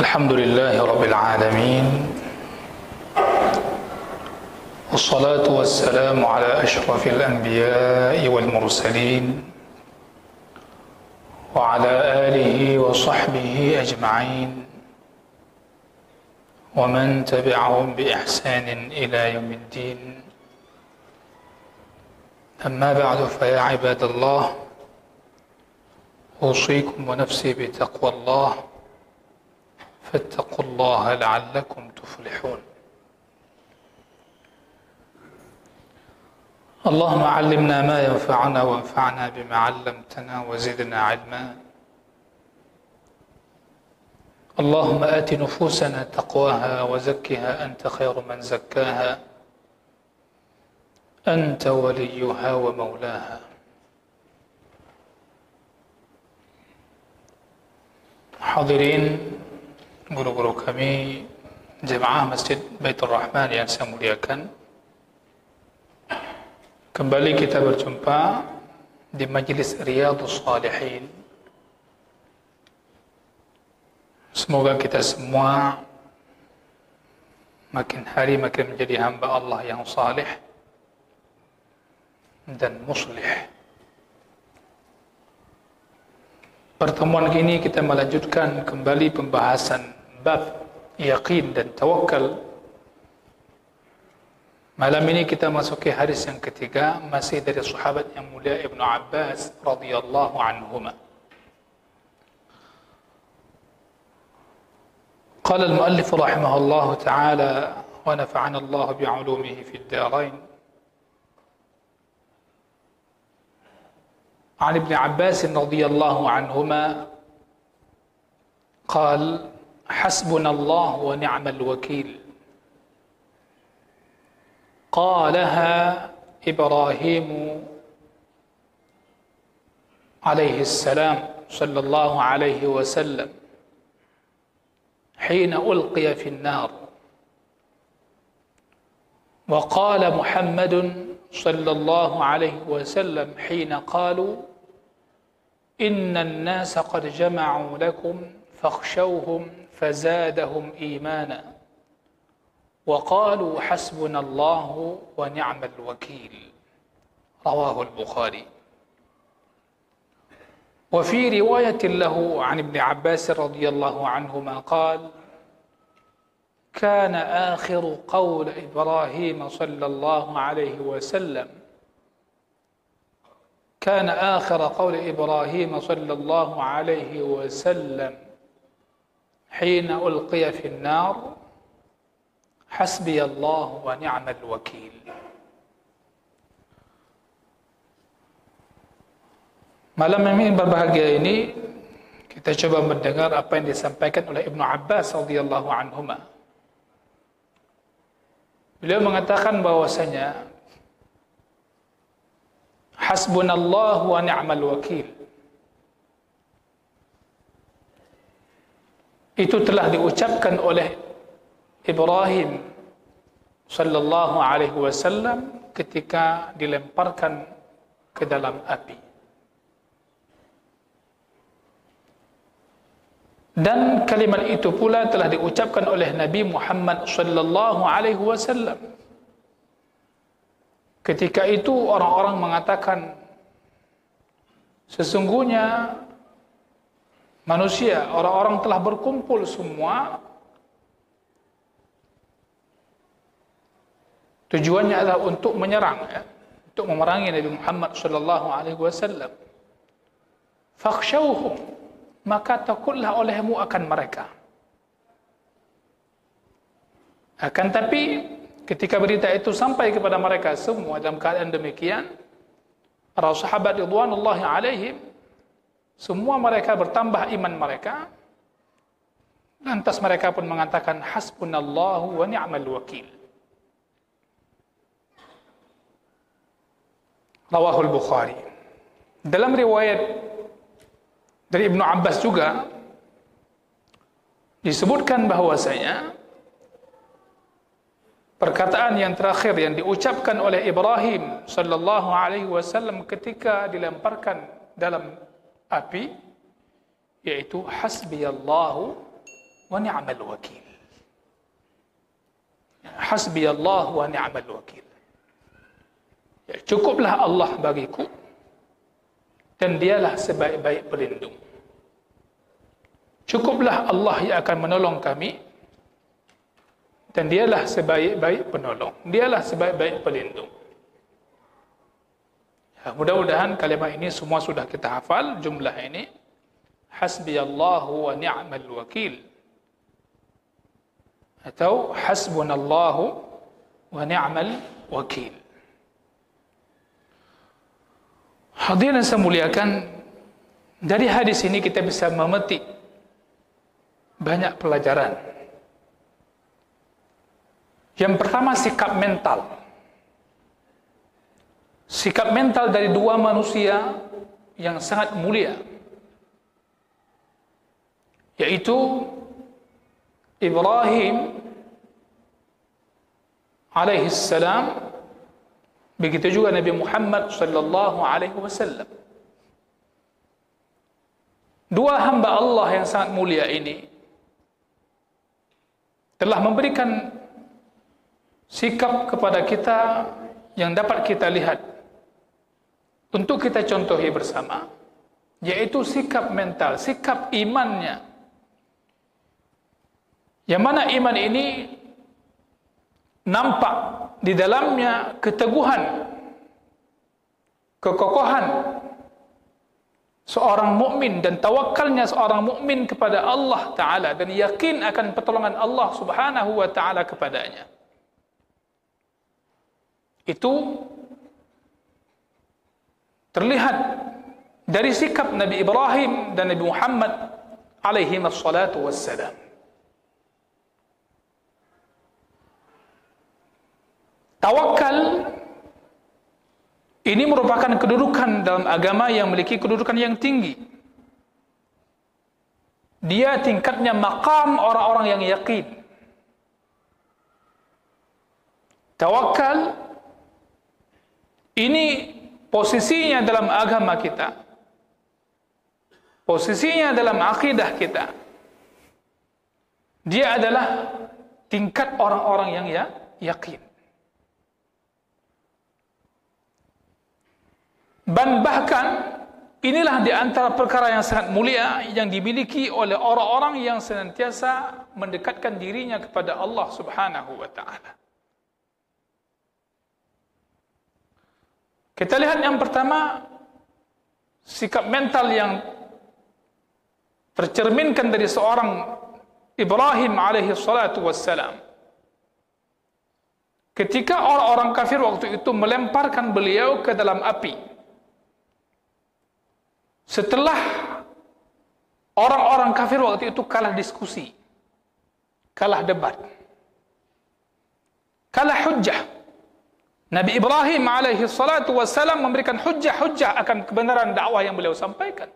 الحمد لله رب العالمين والصلاة والسلام على أشرف الأنبياء والمرسلين وعلى آله وصحبه أجمعين ومن تبعهم بإحسان إلى يوم الدين. أما بعد فيا عباد الله أوصيكم ونفسي بتقوى الله فاتقوا الله لعلكم تفلحون. اللهم علمنا ما ينفعنا وانفعنا بما علمتنا وزدنا علما. اللهم آت نفوسنا تقواها وزكها أنت خير من زكاها أنت وليها ومولاها. Hadirin guru-guru kami Jemaah Masjid Baitur Rahman yang saya muliakan, kembali kita berjumpa di Majlis Riyadhus Shalihin. Semoga kita semua makin hari makin menjadi hamba Allah yang salih dan muslih. Pertemuan ini kita melanjutkan kembali pembahasan bab yaqin dan tawakal. Malam ini kita masuki hadis yang ketiga, masih dari sahabat yang mulia Ibnu Abbas radhiyallahu anhuma. Qala al-muallif rahimahullahu ta'ala wa nafa'ana Allah bi'ulumihi fid darain. عن ابن عباس رضي الله عنهما قال حسبنا الله ونعم الوكيل قالها إبراهيم عليه السلام صلى الله عليه وسلم حين ألقي في النار، وقال محمد صلى الله عليه وسلم حين قالوا إن الناس قد جمعوا لكم فاخشوهم فزادهم إيمانا وقالوا حسبنا الله ونعم الوكيل. رواه البخاري. وفي رواية له عن ابن عباس رضي الله عنهما قال كان آخر قول إبراهيم صلى الله عليه وسلم كان آخر قول إبراهيم صلى الله عليه وسلم حين ألقي في النار حسبي الله ونعم الوكيل. Malam ini berbahagia ini kita coba mendengar apa yang disampaikan oleh Ibnu Abbas radhiyallahu anhuma. Beliau mengatakan bahwasanya hasbunallahu wa ni'mal wakil itu telah diucapkan oleh Ibrahim sallallahu alaihi wasallam ketika dilemparkan ke dalam api. Dan kalimat itu pula telah diucapkan oleh Nabi Muhammad sallallahu alaihi wasallam. Ketika itu orang-orang mengatakan sesungguhnya manusia, orang-orang telah berkumpul semua. Tujuannya adalah untuk menyerang, untuk memerangi Nabi Muhammad sallallahu alaihi wasallam. Fakhshawhum, maka takutlah olehmu akan mereka. Akan tapi ketika berita itu sampai kepada mereka semua dalam keadaan demikian, para sahabat ridwanullahi alaihim semua mereka bertambah iman mereka. Lantas mereka pun mengatakan hasbunallahu wa ni'mal wakil. Rawahul Bukhari. Dalam riwayat dari Ibnu Abbas juga disebutkan bahwasanya perkataan yang terakhir yang diucapkan oleh Ibrahim sallallahu alaihi wasallam ketika dilemparkan dalam api yaitu hasbiyallahu wa ni'mal wakil. Hasbiyallah wa ni'mal wakil. Ya, cukuplah Allah bagiku dan dialah sebaik-baik pelindung. Cukuplah Allah yang akan menolong kami dan dialah sebaik-baik penolong. Dialah sebaik-baik pelindung. Ya, mudah-mudahan kalimat ini semua sudah kita hafal jumlah ini. Hasbiyallahu wa ni'mal wakil. Atau hasbunallahu wa ni'mal wakil. Hadirin yang saya muliakan, dari hadis ini kita bisa memetik banyak pelajaran. Yang pertama, sikap mental. Sikap mental dari dua manusia yang sangat mulia, yaitu Ibrahim alaihissalam, begitu juga Nabi Muhammad sallallahu alaihi wasallam. Dua hamba Allah yang sangat mulia ini telah memberikan sikap kepada kita yang dapat kita lihat untuk kita contohi bersama, yaitu sikap mental, sikap imannya. Yang mana iman ini nampak di dalamnya keteguhan, kekokohan seorang mukmin dan tawakalnya seorang mukmin kepada Allah Ta'ala dan yakin akan pertolongan Allah Subhanahu wa Ta'ala kepadanya. Itu terlihat dari sikap Nabi Ibrahim dan Nabi Muhammad alaihi wassalatu wassalam. Tawakal ini merupakan kedudukan dalam agama yang memiliki kedudukan yang tinggi. Dia tingkatnya maqam orang-orang yang yakin. Tawakal ini posisinya dalam agama kita, posisinya dalam akidah kita. Dia adalah tingkat orang-orang yang yakin. Dan bahkan inilah di antara perkara yang sangat mulia yang dimiliki oleh orang-orang yang senantiasa mendekatkan dirinya kepada Allah Subhanahu wa Ta'ala. Kita lihat yang pertama, sikap mental yang tercerminkan dari seorang Ibrahim alaihi salatu wassalam. Ketika orang-orang kafir waktu itu melemparkan beliau ke dalam api, setelah orang-orang kafir waktu itu kalah diskusi, kalah debat, kalah hujjah, Nabi Ibrahim alaihi salatu wassalam memberikan hujjah-hujjah akan kebenaran dakwah yang beliau sampaikan.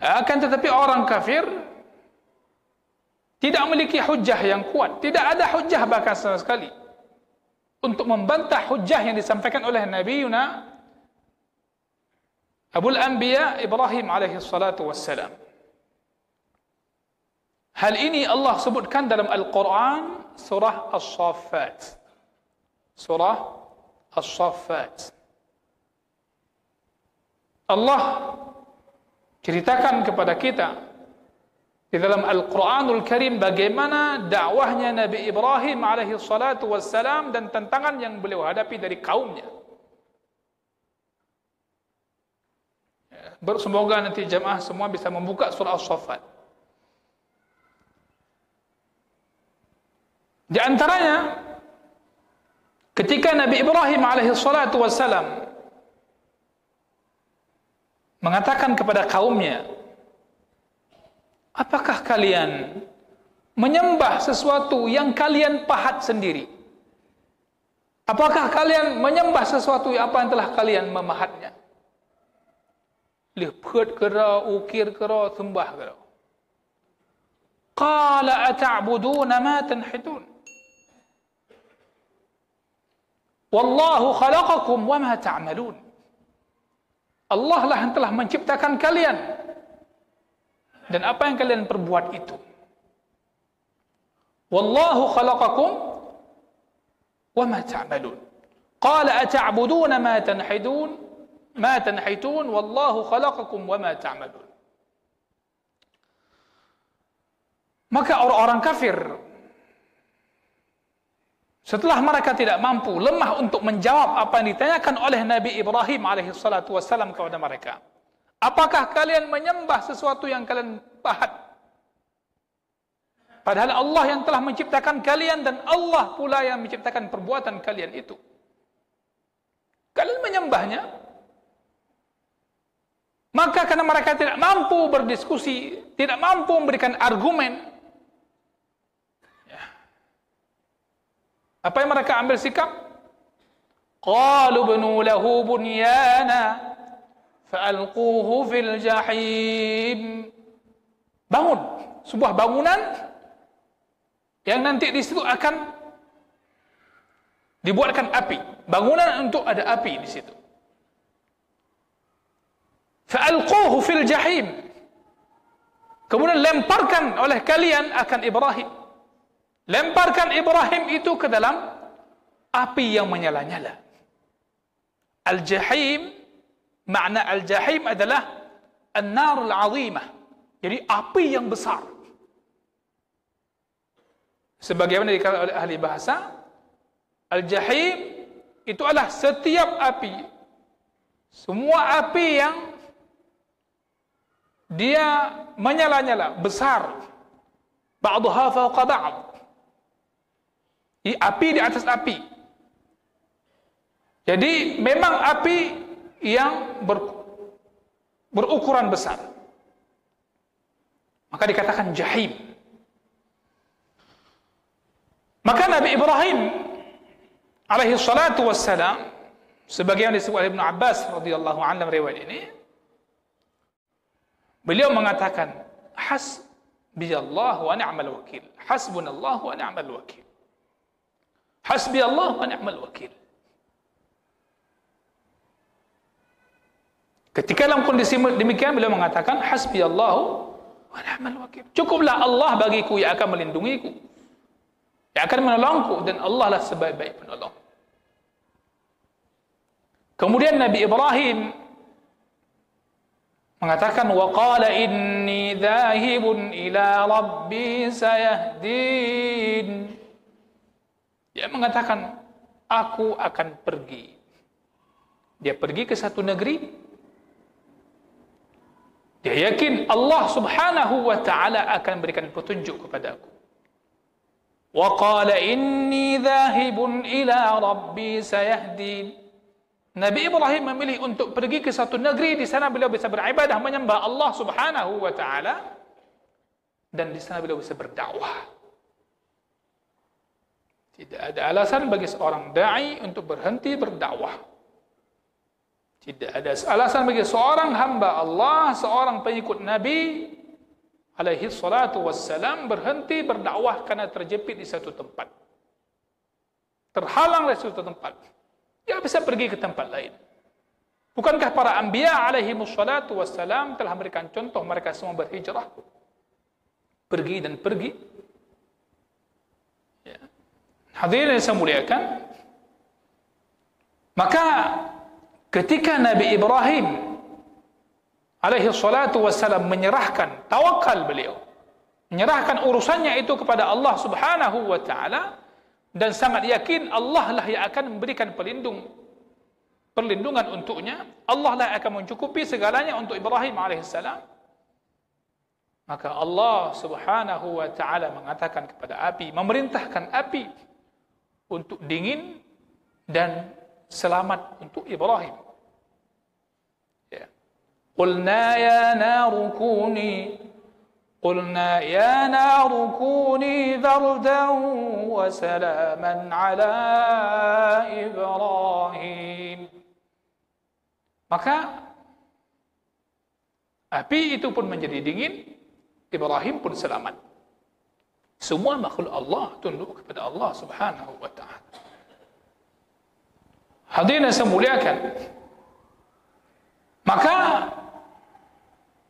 Akan tetapi orang kafir tidak memiliki hujjah yang kuat, tidak ada hujjah bahkan sama sekali untuk membantah hujjah yang disampaikan oleh Nabi Yuna Abul Anbiya Ibrahim alaihi salatu wassalam. Hal ini Allah sebutkan dalam Al-Quran surah As-Saffat. Surah As-Saffat. Allah ceritakan kepada kita di dalam Al-Quranul Karim bagaimana dakwahnya Nabi Ibrahim alaihi salatu wassalam dan tantangan yang beliau hadapi dari kaumnya. Semoga nanti jamaah semua bisa membuka surah As-Saffat. Di antaranya, ketika Nabi Ibrahim alaihi salatu wassalam mengatakan kepada kaumnya, apakah kalian menyembah sesuatu yang kalian pahat sendiri? Apakah kalian menyembah sesuatu yang apa yang telah kalian memahatnya? Liput kera, ukir kera, sembah kera. Qala ata'buduna ma tanhitun. Wallahu khalaqakum wa ma ta'malun. Allah lah yang telah menciptakan kalian dan apa yang kalian perbuat itu. Wallahu khalaqakum wa ma ta'malun. Qala ata'buduna ma tanhitun wallahu khalaqakum wa ma ta'malun. Maka orang-orang kafir setelah mereka tidak mampu, lemah untuk menjawab apa yang ditanyakan oleh Nabi Ibrahim alaihi salatu wassalam kepada mereka. Apakah kalian menyembah sesuatu yang kalian pahat? Padahal Allah yang telah menciptakan kalian dan Allah pula yang menciptakan perbuatan kalian itu. Kalian menyembahnya? Maka karena mereka tidak mampu berdiskusi, tidak mampu memberikan argumen, apa yang mereka ambil sikap? Qalu banu lahu bunyana fa'alquhu fil jahim. Bangun sebuah bangunan yang nanti di situ akan dibuatkan api. Bangunan untuk ada api di situ. Fa'alquhu fil jahim. Kemudian lemparkan oleh kalian akan Ibrahim. Lemparkan Ibrahim itu ke dalam api yang menyala-nyala. Al-Jahim, makna Al-Jahim adalah An-Nar Al-Azimah. Jadi api yang besar. Sebagaimana dikatakan oleh ahli bahasa, Al-Jahim itu adalah setiap api. Semua api yang dia menyala-nyala, besar. Ba'duha fawqa ba'd. Api di atas api. Jadi memang api yang berukuran besar. Maka dikatakan jahim. Maka Nabi Ibrahim alaihi salatu wassalam, sebagaimana disebut oleh Ibnu Abbas radhiyallahu anhu dalam riwayat ini, beliau mengatakan hasbiyallahu wa ni'mal wakil. Hasbunallahu wa ni'mal wakil. Hasbi Allah wa ni'mal wakil. Ketika dalam kondisi demikian beliau mengatakan hasbi Allah wa ni'mal wakil. Cukuplah Allah bagiku yang akan melindungiku, yang akan menolongku, dan Allah lah sebaik-baik penolong. Kemudian Nabi Ibrahim mengatakan wa qala inni dhahibun ila rabbi sayahdin. Dia mengatakan, aku akan pergi. Dia pergi ke satu negeri. Dia yakin Allah subhanahu wa ta'ala akan berikan petunjuk kepada aku. Wa qala inni dhahibun ila rabbi sayahdin. Nabi Ibrahim memilih untuk pergi ke satu negeri. Di sana beliau bisa beribadah, menyembah Allah subhanahu wa ta'ala. Dan di sana beliau bisa berdakwah. Tidak ada alasan bagi seorang da'i untuk berhenti berdakwah. Tidak ada alasan bagi seorang hamba Allah, seorang pengikut Nabi alaihi salatu wassalam berhenti berdakwah karena terjepit di satu tempat. Terhalang di satu tempat. Dia bisa pergi ke tempat lain. Bukankah para anbiya alaihi salatu wassalam telah memberikan contoh mereka semua berhijrah? Pergi dan pergi. Hadirin yang saya muliakan, maka ketika Nabi Ibrahim alaihi salatu wassalam menyerahkan tawakal beliau, menyerahkan urusannya itu kepada Allah subhanahu wa ta'ala, dan sangat yakin Allah lah yang akan memberikan perlindungan untuknya, Allah lah yang akan mencukupi segalanya untuk Ibrahim alaihi salam, maka Allah subhanahu wa ta'ala mengatakan kepada api, memerintahkan api untuk dingin dan selamat untuk Ibrahim. Ya. Qulna ya naru kuni bardan wa salaman ala Ibrahim. Maka api itu pun menjadi dingin, Ibrahim pun selamat. Semua makhluk Allah tunduk kepada Allah subhanahu wa ta'ala. Hadirin yang saya muliakan, maka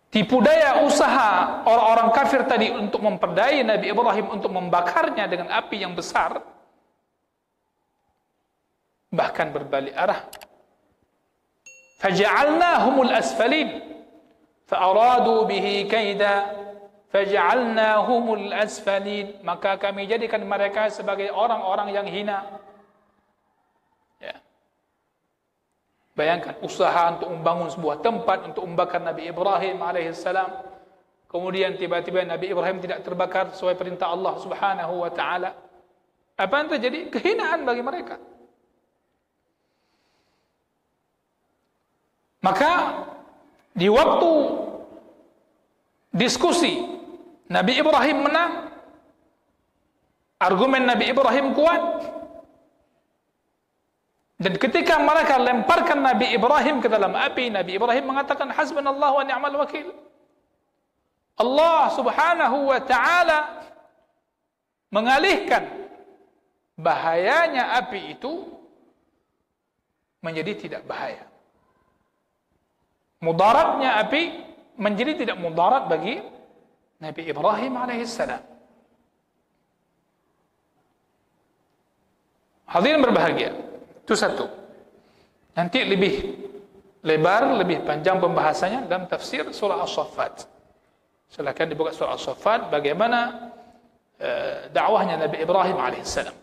tipu daya usaha orang-orang kafir tadi untuk memperdaya Nabi Ibrahim untuk membakarnya dengan api yang besar, bahkan berbalik arah. Faja'alnahumul asfalin fa'aradu bihi kaida faja'alnahumul asfalin, maka kami jadikan mereka sebagai orang-orang yang hina. Ya. Bayangkan usaha untuk membangun sebuah tempat untuk membakar Nabi Ibrahim alaihissalam, kemudian tiba-tiba Nabi Ibrahim tidak terbakar sesuai perintah Allah Subhanahu wa taala. Apa yang terjadi? Kehinaan bagi mereka. Maka di waktu diskusi Nabi Ibrahim menang, argumen Nabi Ibrahim kuat, dan ketika mereka lemparkan Nabi Ibrahim ke dalam api, Nabi Ibrahim mengatakan hasbunallahu wa ni'mal wakil. Allah Subhanahu wa taala mengalihkan bahayanya api itu menjadi tidak bahaya. Mudaratnya api menjadi tidak mudarat bagi Nabi Ibrahim alaihissalam. Hadirin berbahagia, itu satu. Nanti lebih lebar, lebih panjang pembahasannya dalam tafsir surah As-Saffat. Silakan dibuka surah As-Saffat bagaimana dakwahnya Nabi Ibrahim alaihissalam.